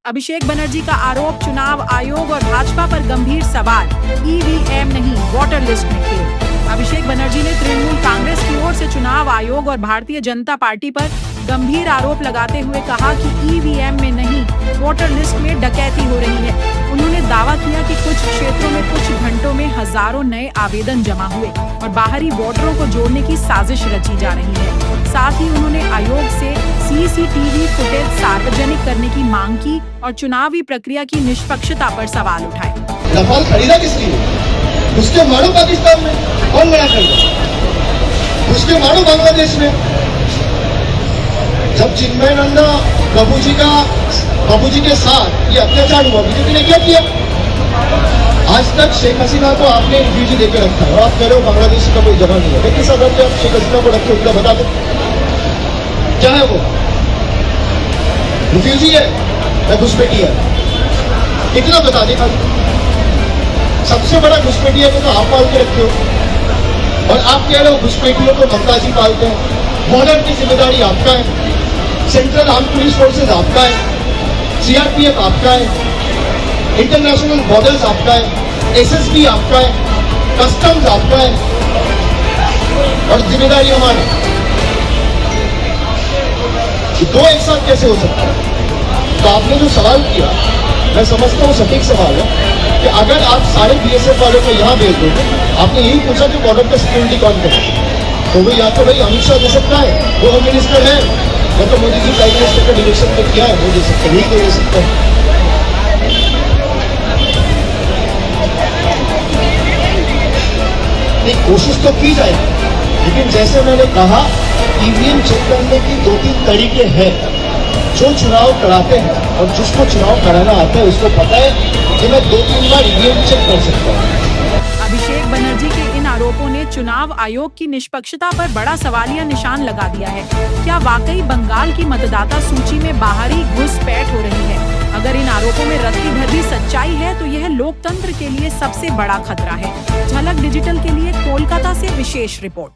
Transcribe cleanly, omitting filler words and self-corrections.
अभिषेक बनर्जी का आरोप, चुनाव आयोग और भाजपा पर गंभीर सवाल। ईवीएम नहीं, वोटर लिस्ट में खेल। अभिषेक बनर्जी ने तृणमूल कांग्रेस की ओर से चुनाव आयोग और भारतीय जनता पार्टी पर गंभीर आरोप लगाते हुए कहा कि ईवीएम में नहीं, वोटर लिस्ट में डकैती हो रही है। उन्होंने दावा किया कि कुछ क्षेत्रों में कुछ घंटों में हजारों नए आवेदन जमा हुए और बाहरी वोटरों को जोड़ने की साजिश रची जा रही है। साथ ही उन्होंने आयोग से सीसीटीवी फुटेज सार्वजनिक करने की मांग की और चुनावी प्रक्रिया की निष्पक्षता पर सवाल उठाए। रफाल खरीदा किस लिए? उसके मानो पाकिस्तान में कौन मना कर? उसके मानो बांग्लादेश में। जब चिन्मय नंदा प्रभु जी के साथ ये अत्याचार हुआ, बीजेपी ने क्या किया? आज तक शेख हसीना को आपने रिफ्यूजी देकर रखा है और आप कह रहे हो बांग्लादेश का कोई जगह नहीं है। किस आधार पे आप शेख हसीना को रखे, उनका बता दो क्या है वो? रिफ्यूजी है या घुसपैठी है? कितना बता दे। सबसे बड़ा घुसपैठिया को तो आप पाल के रखे हो और आप कह रहे हो घुसपैठियों को ममता जी पालते हैं। बॉर्डर की जिम्मेदारी आपका है, सेंट्रल आर्म पुलिस फोर्सेज आपका है, सीआरपीएफ आपका है, इंटरनेशनल बॉर्डर्स आपका है, एसएसबी आपका है, कस्टम्स आपका है और जिम्मेदारी हमारी। दो एक साथ कैसे हो सकता है? तो आपने जो सवाल किया, मैं समझता हूँ सटीक सवाल है कि अगर आप सारे बीएसएफ वालों को यहाँ भेज दोगे, आपने यही पूछा कि बॉर्डर पर सिक्योरिटी कौन करे, तो वो या तो भाई अमित शाह दे सकता है, वो होम मिनिस्टर है, या तो मोदी जी प्राइम मिनिस्टर का डिरेक्शन पे किया है, वो दे सकते हैं, यही दे सकते हैं। एक कोशिश तो की जाएगी, लेकिन जैसे मैंने कहा ईवीएम चेक करने की 2-3 तरीके हैं। जो चुनाव कराते हैं और जिसको चुनाव कराना आता है उसको पता है कि मैं 2-3 बार ईवीएम चेक कर सकता हूँ। अभिषेक बनर्जी के इन आरोपों ने चुनाव आयोग की निष्पक्षता पर बड़ा सवालिया निशान लगा दिया है। क्या वाकई बंगाल की मतदाता सूची में बाहरी घुसपैठ हो रही है? अगर इन आरोपों में रत्ती भर भी सच्चाई है तो यह लोकतंत्र के लिए सबसे बड़ा खतरा है। झलक डिजिटल के लिए कोलकाता से विशेष रिपोर्ट।